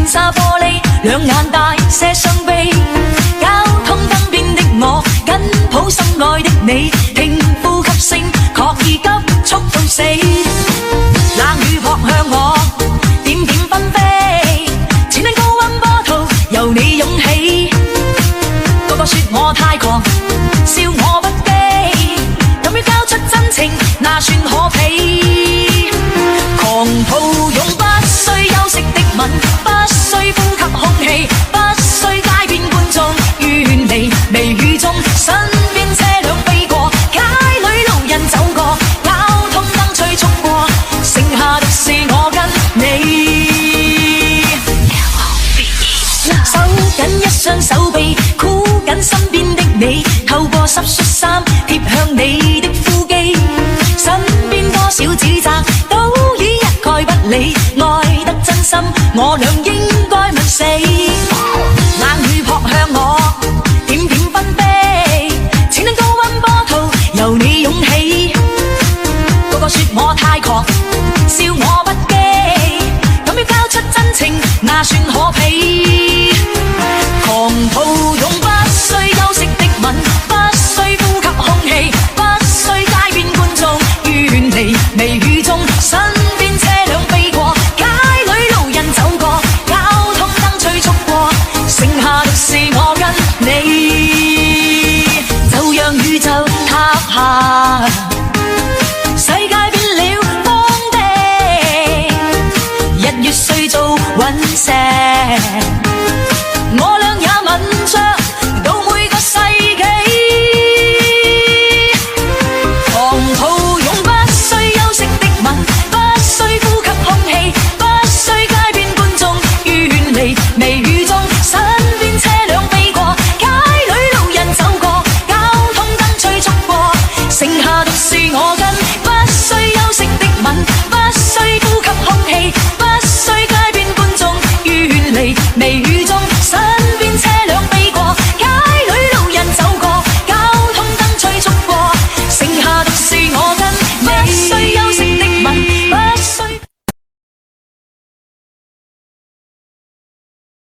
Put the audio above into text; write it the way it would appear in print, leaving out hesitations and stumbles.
面紗玻璃，兩眼大些傷悲。交通燈邊的我，緊抱心愛的你，聽呼吸聲，確已急速到死。冷雨撲向我，點點紛飛，前輪高溫波濤由你湧起。個個說我太狂，笑我不羈，敢於交出真情，那算可比。狂抱擁不需休息的吻，不需呼吸空氣，不需街邊觀眾遠離微雨中，身邊車輛飛過，街裏路人走過，交通燈催促過，剩下的是我跟你。手緊一雙手臂，箍緊身邊的你，透過濕恤衫貼向你的腹肌，身邊多少指責都已一概不理，愛得真心我倆應該問死。冷雨撲向我，點點紛飛，前輪高溫波濤由你湧起。個個說我太狂，笑我不羈，敢於交出真情，那算可比。狂抱擁不需休息的吻，不需呼吸空氣，不需街邊觀眾遠離微雨中，身邊車輛飛過，街裏路人走過，交通燈催促過，剩下的是我跟你。就讓宇宙塌下，世界變了荒地，日月碎做隕石。